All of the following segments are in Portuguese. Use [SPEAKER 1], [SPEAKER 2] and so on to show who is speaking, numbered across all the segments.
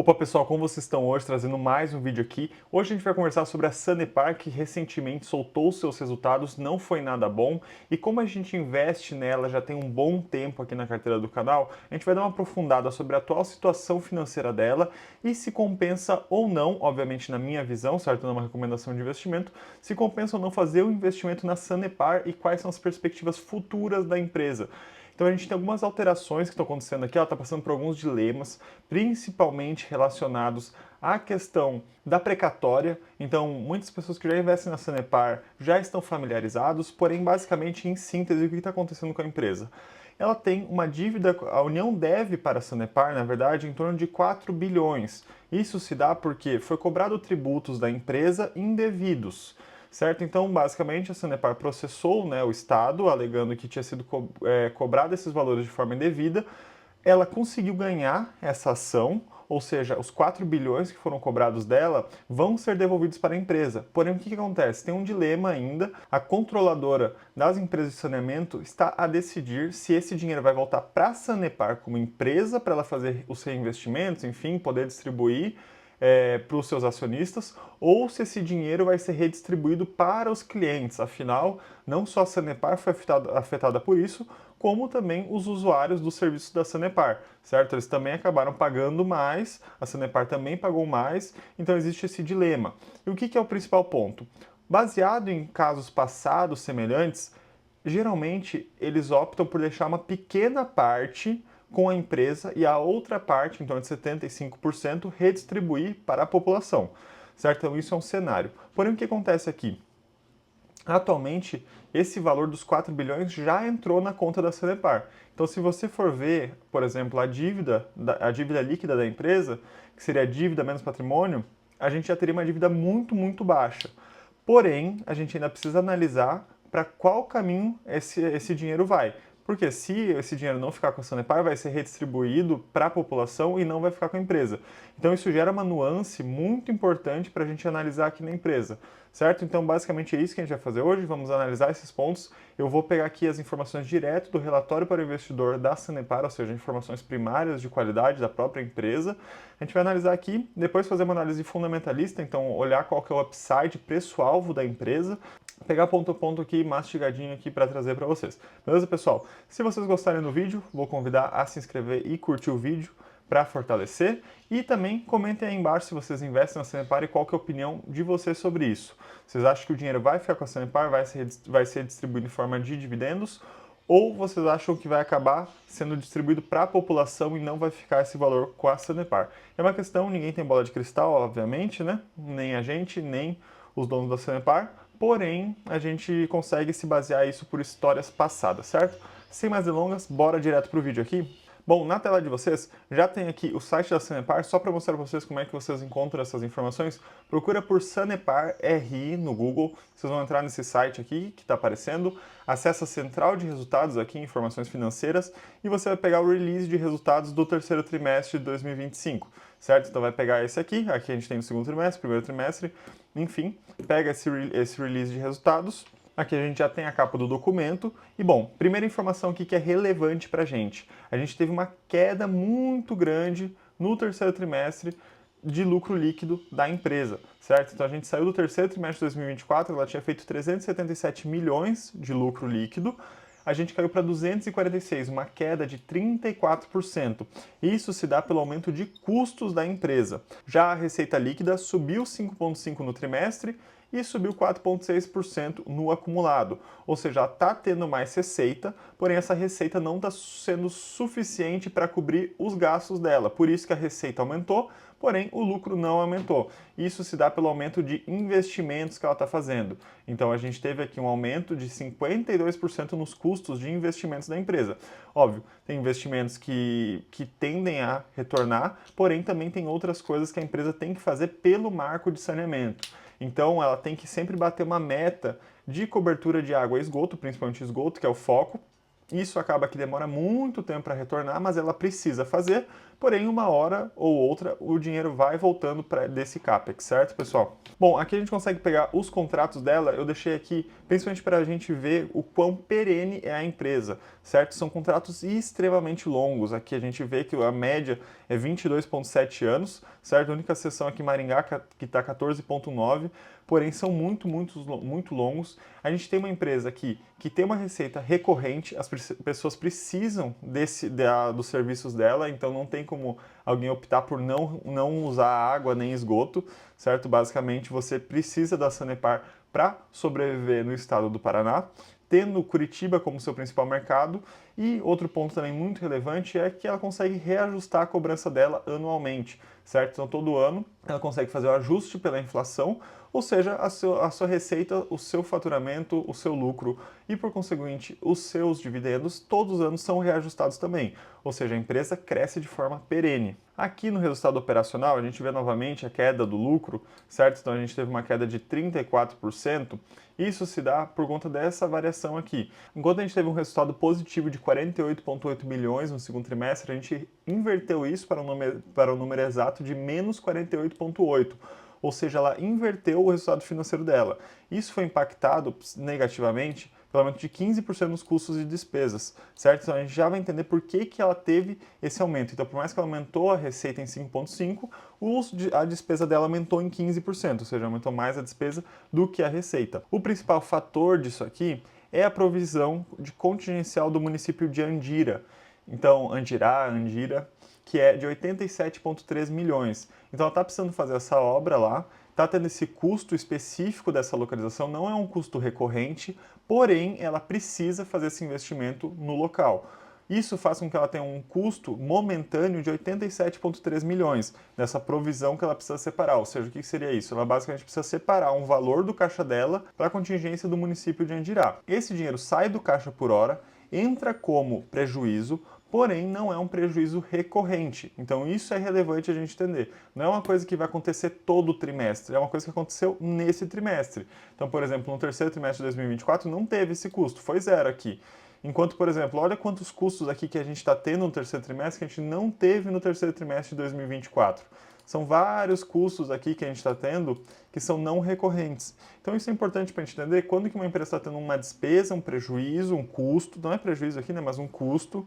[SPEAKER 1] Opa pessoal, como vocês estão hoje? Trazendo mais um vídeo aqui. Hoje a gente vai conversar sobre a Sanepar, que recentemente soltou os seus resultados, não foi nada bom, e como a gente investe nela já tem um bom tempo aqui na carteira do canal, a gente vai dar uma aprofundada sobre a atual situação financeira dela e se compensa ou não, obviamente na minha visão, certo? Não é uma recomendação de investimento, se compensa ou não fazer o investimento na Sanepar e quais são as perspectivas futuras da empresa. Então a gente tem algumas alterações que estão acontecendo aqui, ela está passando por alguns dilemas, principalmente relacionados à questão da precatória. Então muitas pessoas que já investem na Sanepar já estão familiarizados, porém basicamente em síntese o que está acontecendo com a empresa? Ela tem uma dívida, a União deve para a Sanepar, na verdade, em torno de 4 bilhões. Isso se dá porque foi cobrado tributos da empresa indevidos. Certo? Então, basicamente, a Sanepar processou, né, o Estado, alegando que tinha sido cobrado esses valores de forma indevida. Ela conseguiu ganhar essa ação, ou seja, os 4 bilhões que foram cobrados dela vão ser devolvidos para a empresa. Porém, o que acontece? Tem um dilema ainda. A controladora das empresas de saneamento está a decidir se esse dinheiro vai voltar para a Sanepar como empresa, para ela fazer os reinvestimentos, enfim, poder distribuir para os seus acionistas, ou se esse dinheiro vai ser redistribuído para os clientes. Afinal, não só a Sanepar foi afetada por isso, como também os usuários do serviço da Sanepar, certo? Eles também acabaram pagando mais, a Sanepar também pagou mais, então existe esse dilema. E o que é o principal ponto? Baseado em casos passados semelhantes, geralmente eles optam por deixar uma pequena parte com a empresa e a outra parte, em torno de 75%, redistribuir para a população, certo? Então isso é um cenário. Porém, o que acontece aqui? Atualmente, esse valor dos 4 bilhões já entrou na conta da Sanepar. Então, se você for ver, por exemplo, a dívida líquida da empresa, que seria a dívida menos patrimônio, a gente já teria uma dívida muito baixa. Porém, a gente ainda precisa analisar para qual caminho esse dinheiro vai. Porque se esse dinheiro não ficar com a Sanepar, vai ser redistribuído para a população e não vai ficar com a empresa. Então isso gera uma nuance muito importante para a gente analisar aqui na empresa, certo? Então basicamente é isso que a gente vai fazer hoje, vamos analisar esses pontos. Eu vou pegar aqui as informações direto do relatório para o investidor da Sanepar, ou seja, informações primárias de qualidade da própria empresa. A gente vai analisar aqui, depois fazer uma análise fundamentalista, então olhar qual que é o upside, preço-alvo da empresa, pegar ponto a ponto aqui, mastigadinho aqui para trazer para vocês. Beleza, pessoal? Se vocês gostarem do vídeo, vou convidar a se inscrever e curtir o vídeo para fortalecer. E também comentem aí embaixo se vocês investem na Sanepar e qual que é a opinião de vocês sobre isso. Vocês acham que o dinheiro vai ficar com a Sanepar, vai ser distribuído em forma de dividendos? Ou vocês acham que vai acabar sendo distribuído para a população e não vai ficar esse valor com a Sanepar? É uma questão, ninguém tem bola de cristal, obviamente, né? Nem a gente, nem os donos da Sanepar. Porém, a gente consegue se basear isso por histórias passadas, certo? Sem mais delongas, bora direto pro vídeo aqui. Bom, na tela de vocês já tem aqui o site da Sanepar, só para mostrar para vocês como é que vocês encontram essas informações. Procura por Sanepar RI no Google, vocês vão entrar nesse site aqui que está aparecendo, acessa a central de resultados aqui, informações financeiras, e você vai pegar o release de resultados do terceiro trimestre de 2025, certo? Então vai pegar esse aqui a gente tem no segundo trimestre, primeiro trimestre, enfim, pega esse release de resultados. Aqui a gente já tem a capa do documento. E bom, primeira informação aqui que é relevante para a gente. A gente teve uma queda muito grande no terceiro trimestre de lucro líquido da empresa, certo? Então a gente saiu do terceiro trimestre de 2024, ela tinha feito 377 milhões de lucro líquido, a gente caiu para 246, uma queda de 34%. Isso se dá pelo aumento de custos da empresa. Já a receita líquida subiu 5,5% no trimestre e subiu 4,6% no acumulado. Ou seja, ela está tendo mais receita, porém essa receita não está sendo suficiente para cobrir os gastos dela. Por isso que a receita aumentou, porém o lucro não aumentou. Isso se dá pelo aumento de investimentos que ela está fazendo. Então a gente teve aqui um aumento de 52% nos custos de investimentos da empresa. Óbvio, tem investimentos que tendem a retornar, porém também tem outras coisas que a empresa tem que fazer pelo marco de saneamento. Então ela tem que sempre bater uma meta de cobertura de água e esgoto, principalmente esgoto, que é o foco. Isso acaba que demora muito tempo para retornar, mas ela precisa fazer porém uma hora ou outra o dinheiro vai voltando desse CAPEX, certo, pessoal? Bom, aqui a gente consegue pegar os contratos dela, eu deixei aqui principalmente para a gente ver o quão perene é a empresa, certo? São contratos extremamente longos, aqui a gente vê que a média é 22,7 anos, certo? A única exceção aqui em Maringá que está 14,9, porém são muito longos. A gente tem uma empresa aqui que tem uma receita recorrente, as pessoas precisam dos serviços dela, então não tem como alguém optar por não usar água nem esgoto, certo? Basicamente você precisa da Sanepar para sobreviver no estado do Paraná, tendo Curitiba como seu principal mercado. E outro ponto também muito relevante é que ela consegue reajustar a cobrança dela anualmente, certo? Então todo ano ela consegue fazer o ajuste pela inflação, ou seja, a sua receita, o seu faturamento, o seu lucro e, por conseguinte, os seus dividendos, todos os anos são reajustados também, ou seja, a empresa cresce de forma perene. Aqui no resultado operacional, a gente vê novamente a queda do lucro, certo? Então a gente teve uma queda de 34%, isso se dá por conta dessa variação aqui. Enquanto a gente teve um resultado positivo de 48,8 milhões no segundo trimestre, a gente inverteu isso para o número exato de menos 48,8. Ou seja, ela inverteu o resultado financeiro dela. Isso foi impactado negativamente pelo aumento de 15% nos custos e despesas, certo? Então a gente já vai entender por que ela teve esse aumento. Então, por mais que ela aumentou a receita em 5,5%, a despesa dela aumentou em 15%, ou seja, aumentou mais a despesa do que a receita. O principal fator disso aqui é a provisão de contingencial do município de Andira. Então, Andira, que é de 87,3 milhões. Então ela está precisando fazer essa obra lá, está tendo esse custo específico dessa localização, não é um custo recorrente, porém ela precisa fazer esse investimento no local. Isso faz com que ela tenha um custo momentâneo de 87,3 milhões, nessa provisão que ela precisa separar. Ou seja, o que seria isso? Ela basicamente precisa separar um valor do caixa dela para a contingência do município de Andirá. Esse dinheiro sai do caixa por hora, entra como prejuízo, porém não é um prejuízo recorrente. Então isso é relevante a gente entender. Não é uma coisa que vai acontecer todo trimestre, é uma coisa que aconteceu nesse trimestre. Então, por exemplo, no terceiro trimestre de 2024 não teve esse custo, foi zero aqui. Enquanto, por exemplo, olha quantos custos aqui que a gente está tendo no terceiro trimestre que a gente não teve no terceiro trimestre de 2024. São vários custos aqui que a gente está tendo que são não recorrentes. Então isso é importante para a gente entender quando que uma empresa está tendo uma despesa, um prejuízo, um custo, não é prejuízo aqui, né, mas um custo,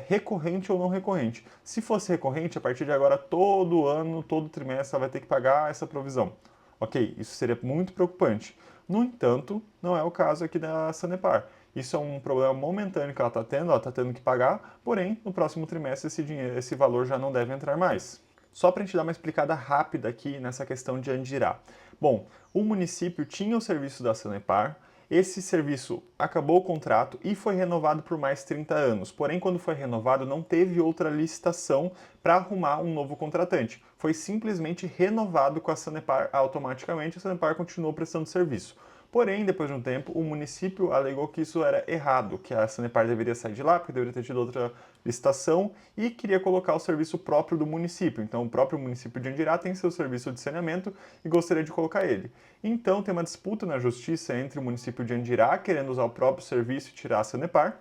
[SPEAKER 1] recorrente ou não recorrente. Se fosse recorrente, a partir de agora, todo ano, todo trimestre, ela vai ter que pagar essa provisão. Ok, isso seria muito preocupante. No entanto, não é o caso aqui da Sanepar. Isso é um problema momentâneo que ela está tendo que pagar, porém, no próximo trimestre esse valor já não deve entrar mais. Só para a gente dar uma explicada rápida aqui nessa questão de Andirá. Bom, o município tinha o serviço da Sanepar, esse serviço acabou o contrato e foi renovado por mais 30 anos. Porém, quando foi renovado, não teve outra licitação para arrumar um novo contratante. Foi simplesmente renovado com a Sanepar automaticamente, a Sanepar continuou prestando serviço. Porém, depois de um tempo, o município alegou que isso era errado, que a Sanepar deveria sair de lá, porque deveria ter tido outra licitação, e queria colocar o serviço próprio do município. Então, o próprio município de Andirá tem seu serviço de saneamento e gostaria de colocar ele. Então, tem uma disputa na justiça entre o município de Andirá, querendo usar o próprio serviço e tirar a Sanepar,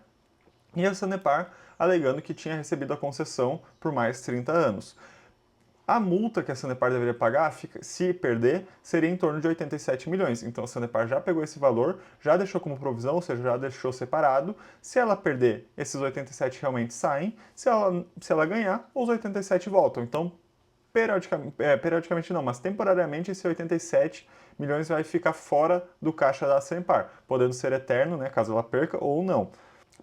[SPEAKER 1] e a Sanepar alegando que tinha recebido a concessão por mais 30 anos. A multa que a Sanepar deveria pagar, se perder, seria em torno de 87 milhões. Então a Sanepar já pegou esse valor, já deixou como provisão, ou seja, já deixou separado. Se ela perder, esses 87 realmente saem. Se ela ganhar, os 87 voltam. Então, periodicamente não, mas temporariamente esse 87 milhões vai ficar fora do caixa da Sanepar, podendo ser eterno, né, caso ela perca ou não.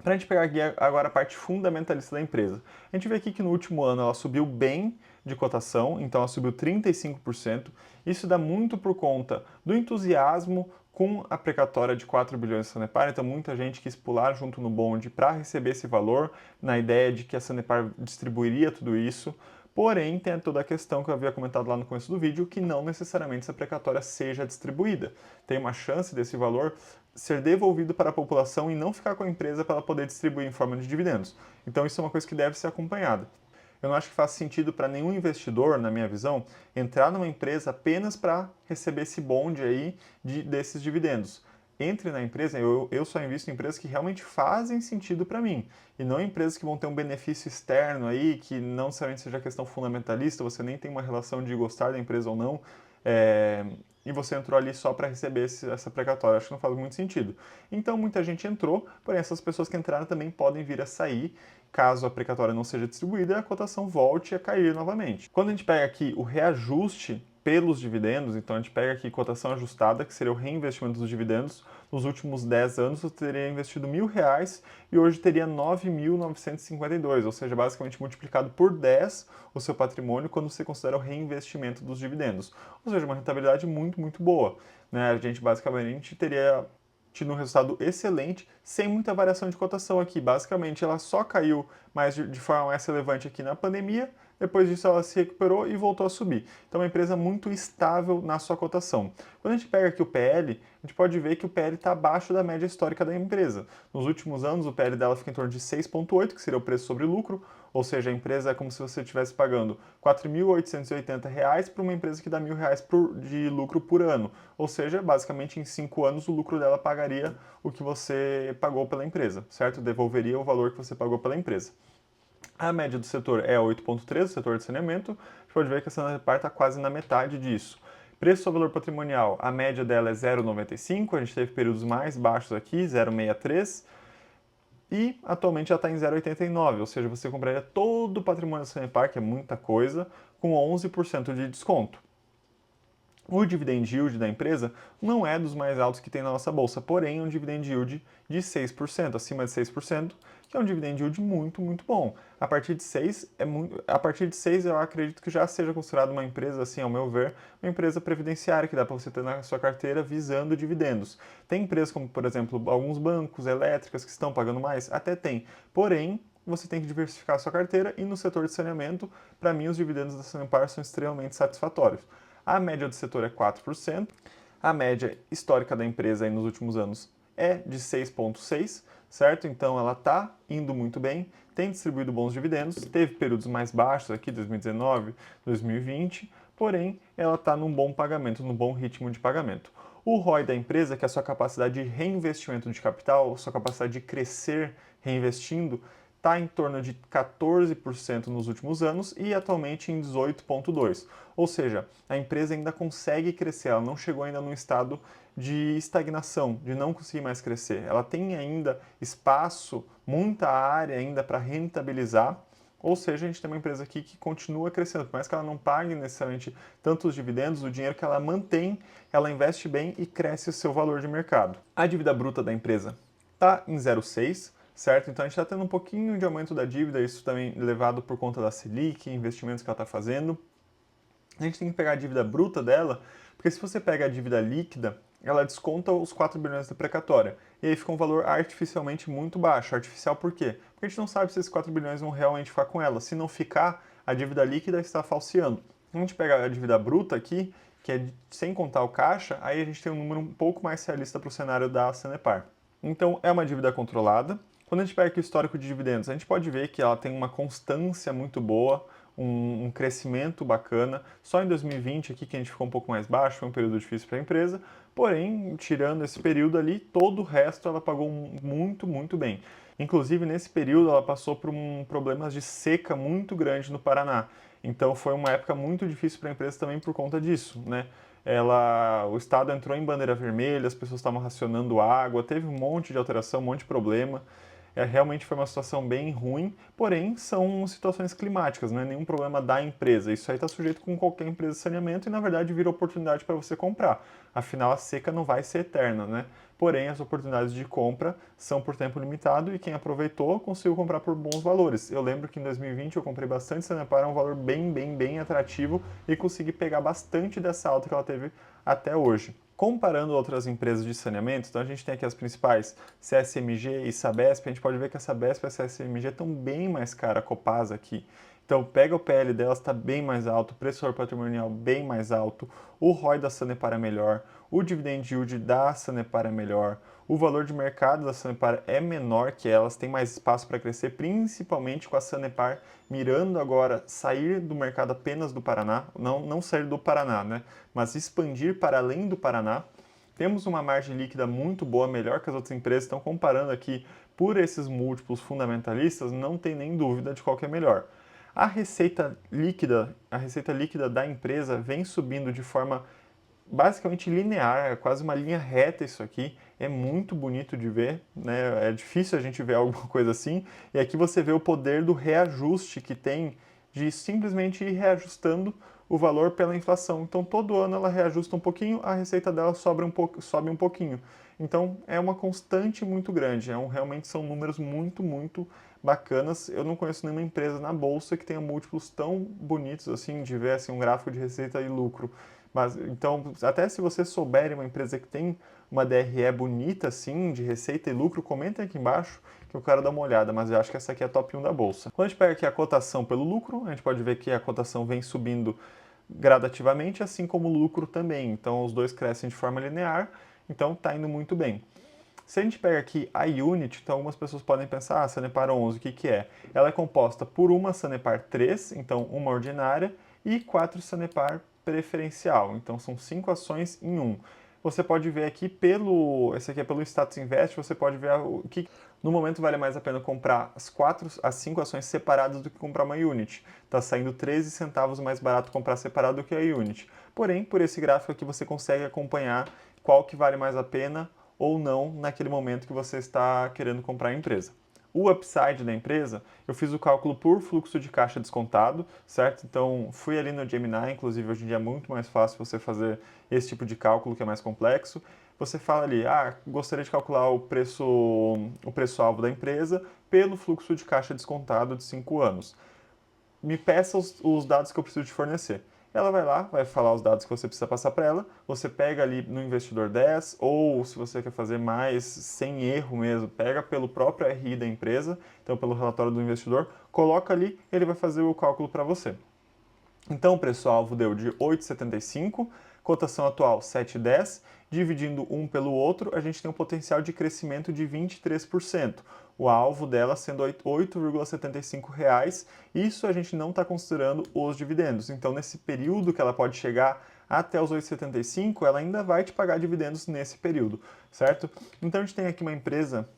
[SPEAKER 1] Para a gente pegar aqui agora a parte fundamentalista da empresa. A gente vê aqui que no último ano ela subiu bem de cotação, então ela subiu 35%. Isso dá muito por conta do entusiasmo com a precatória de 4 bilhões da Sanepar, então muita gente quis pular junto no bonde para receber esse valor, na ideia de que a Sanepar distribuiria tudo isso. Porém, tem toda a questão que eu havia comentado lá no começo do vídeo, que não necessariamente essa precatória seja distribuída. Tem uma chance desse valor ser devolvido para a população e não ficar com a empresa para ela poder distribuir em forma de dividendos. Então isso é uma coisa que deve ser acompanhada. Eu não acho que faz sentido para nenhum investidor, na minha visão, entrar numa empresa apenas para receber esse bonde aí desses dividendos. entre na empresa, eu só invisto em empresas que realmente fazem sentido para mim, e não em empresas que vão ter um benefício externo aí, que não necessariamente seja questão fundamentalista, você nem tem uma relação de gostar da empresa ou não, e você entrou ali só para receber essa precatória. Acho que não faz muito sentido. Então muita gente entrou, porém essas pessoas que entraram também podem vir a sair, caso a precatória não seja distribuída, a cotação volte a cair novamente. Quando a gente pega aqui o reajuste pelos dividendos, então a gente pega aqui cotação ajustada, que seria o reinvestimento dos dividendos, nos últimos 10 anos você teria investido R$ 1.000 e hoje teria 9.952, ou seja, basicamente multiplicado por 10 o seu patrimônio quando você considera o reinvestimento dos dividendos. Ou seja, uma rentabilidade muito, muito boa. Né? A gente basicamente teria tido um resultado excelente, sem muita variação de cotação aqui. Basicamente, ela só caiu mais de forma mais relevante aqui na pandemia, depois disso ela se recuperou e voltou a subir. Então é uma empresa muito estável na sua cotação. Quando a gente pega aqui o PL, a gente pode ver que o PL está abaixo da média histórica da empresa. Nos últimos anos, o PL dela fica em torno de 6,8, que seria o preço sobre lucro, ou seja, a empresa é como se você estivesse pagando R$ 4.880 para uma empresa que dá R$ 1.000 de lucro por ano. Ou seja, basicamente em 5 anos o lucro dela pagaria o que você pagou pela empresa, certo? Devolveria o valor que você pagou pela empresa. A média do setor é 8,3, o setor de saneamento. A gente pode ver que a Sanepar está quase na metade disso. Preço ao valor patrimonial, a média dela é 0,95, a gente teve períodos mais baixos aqui, 0,63, e atualmente já está em 0,89, ou seja, você compraria todo o patrimônio da Sanepar, que é muita coisa, com 11% de desconto. O dividend yield da empresa não é dos mais altos que tem na nossa bolsa, porém é um dividend yield de 6%, acima de 6%, que é um dividend yield muito, muito bom. A partir de 6 a partir de 6 eu acredito que já seja considerado uma empresa, assim, ao meu ver, uma empresa previdenciária que dá para você ter na sua carteira visando dividendos. Tem empresas como, por exemplo, alguns bancos, elétricas que estão pagando mais? Até tem. Porém, você tem que diversificar a sua carteira e no setor de saneamento, para mim os dividendos da Sanepar são extremamente satisfatórios. A média do setor é 4%, a média histórica da empresa aí nos últimos anos é de 6,6%, certo? Então ela está indo muito bem, tem distribuído bons dividendos, teve períodos mais baixos aqui, 2019, 2020, porém ela está num bom pagamento, num bom ritmo de pagamento. O ROI da empresa, que é a sua capacidade de reinvestimento de capital, sua capacidade de crescer reinvestindo, está em torno de 14% nos últimos anos e atualmente em 18,2%. Ou seja, a empresa ainda consegue crescer, ela não chegou ainda num estado de estagnação, de não conseguir mais crescer. Ela tem ainda espaço, muita área ainda para rentabilizar. Ou seja, a gente tem uma empresa aqui que continua crescendo, por mais que ela não pague necessariamente tantos dividendos, o dinheiro que ela mantém, ela investe bem e cresce o seu valor de mercado. A dívida bruta da empresa está em 0,6, certo? Então a gente está tendo um pouquinho de aumento da dívida, isso também levado por conta da Selic, investimentos que ela está fazendo. A gente tem que pegar a dívida bruta dela, porque se você pega a dívida líquida, ela desconta os 4 bilhões da precatória. E aí fica um valor artificialmente muito baixo. Artificial por quê? Porque a gente não sabe se esses 4 bilhões vão realmente ficar com ela. Se não ficar, a dívida líquida está falseando. A gente pega a dívida bruta aqui, que é sem contar o caixa, aí a gente tem um número um pouco mais realista para o cenário da Sanepar. Então é uma dívida controlada. Quando a gente pega aqui o histórico de dividendos, a gente pode ver que ela tem uma constância muito boa, um crescimento bacana. Só em 2020 aqui que a gente ficou um pouco mais baixo, foi um período difícil para a empresa, porém, tirando esse período ali, todo o resto ela pagou muito, muito bem. Inclusive, nesse período, ela passou por problemas de seca muito grande no Paraná. Então, foi uma época muito difícil para a empresa também por conta disso, né? O estado entrou em bandeira vermelha, as pessoas estavam racionando água, teve um monte de alteração, um monte de problema. Realmente foi uma situação bem ruim, porém são situações climáticas, não é nenhum problema da empresa. Isso aí está sujeito com qualquer empresa de saneamento e, na verdade, vira oportunidade para você comprar. Afinal, a seca não vai ser eterna, né? Porém, as oportunidades de compra são por tempo limitado e quem aproveitou conseguiu comprar por bons valores. Eu lembro que em 2020 eu comprei bastante Sanepar a um valor bem atrativo e consegui pegar bastante dessa alta que ela teve até hoje. Comparando outras empresas de saneamento, então a gente tem aqui as principais, CSMG e Sabesp, a gente pode ver que a Sabesp e a CSMG estão bem mais caras, a Copasa aqui. Então pega o PL delas, está bem mais alto, o preço patrimonial bem mais alto, o ROI da Sanepar é melhor, o dividend yield da Sanepar é melhor, o valor de mercado da Sanepar é menor que elas, tem mais espaço para crescer, principalmente com a Sanepar mirando agora sair do mercado apenas do Paraná, não sair do Paraná, né? Mas expandir para além do Paraná. temos uma margem líquida muito boa, melhor que as outras empresas, estão comparando aqui por esses múltiplos fundamentalistas, não tem nem dúvida de qual que é melhor. A receita líquida da empresa vem subindo de forma basicamente linear, é quase uma linha reta isso aqui, é muito bonito de ver, né? É difícil a gente ver alguma coisa assim, e aqui você vê o poder do reajuste que tem de simplesmente ir reajustando o valor pela inflação. Então todo ano ela reajusta um pouquinho, a receita dela sobe um pouquinho. Então é uma constante muito grande, realmente são números muito bacanas. Eu não conheço nenhuma empresa na bolsa que tenha múltiplos tão bonitos assim, de ver assim, um gráfico de receita e lucro. Mas, então, até se vocês souberem uma empresa que tem uma DRE bonita, assim, de receita e lucro, comentem aqui embaixo que eu quero dar uma olhada, mas eu acho que essa aqui é a top 1 da bolsa. Quando a gente pega aqui a cotação pelo lucro, a gente pode ver que a cotação vem subindo gradativamente, assim como o lucro também. Então, os dois crescem de forma linear, então está indo muito bem. Se a gente pega aqui a Unity, então algumas pessoas podem pensar, Sanepar 11, o que que é? Ela é composta por uma Sanepar 3, então uma ordinária, e 4 Sanepar preferencial, então são 5 ações em um. Você pode ver aqui esse aqui é pelo Status Invest, você pode ver o que no momento vale mais a pena comprar as 5 ações separadas do que comprar uma Unity. Está saindo 13 centavos mais barato comprar separado do que a Unity. Porém, por esse gráfico aqui você consegue acompanhar qual que vale mais a pena ou não naquele momento que você está querendo comprar a empresa. O upside da empresa, eu fiz o cálculo por fluxo de caixa descontado, certo? Então, fui ali no Gemini, inclusive hoje em dia é muito mais fácil você fazer esse tipo de cálculo que é mais complexo. Você fala ali, gostaria de calcular o preço-alvo da empresa pelo fluxo de caixa descontado de 5 anos. Me peça os dados que eu preciso te fornecer. Ela vai lá, vai falar os dados que você precisa passar para ela, você pega ali no Investidor 10, ou se você quer fazer mais sem erro mesmo, pega pelo próprio RI da empresa, então pelo relatório do investidor, coloca ali, ele vai fazer o cálculo para você. Então o preço-alvo deu de 8,75, cotação atual 7,10, dividindo um pelo outro, a gente tem um potencial de crescimento de 23%. O alvo dela sendo R$ 8,75. Isso a gente não está considerando os dividendos. Então, nesse período que ela pode chegar até os 8,75, ela ainda vai te pagar dividendos nesse período, certo? Então, a gente tem aqui uma empresa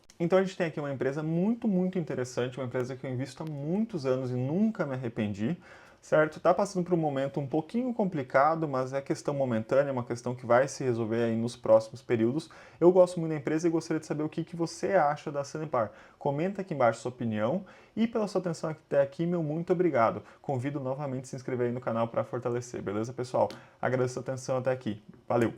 [SPEAKER 1] muito interessante, uma empresa que eu invisto há muitos anos e nunca me arrependi, certo? Está passando por um momento um pouquinho complicado, mas é questão momentânea, uma questão que vai se resolver aí nos próximos períodos. Eu gosto muito da empresa e gostaria de saber o que você acha da Sanepar. Comenta aqui embaixo sua opinião e pela sua atenção até aqui, meu muito obrigado. Convido novamente a se inscrever aí no canal para fortalecer, beleza, pessoal? Agradeço a atenção até aqui. Valeu!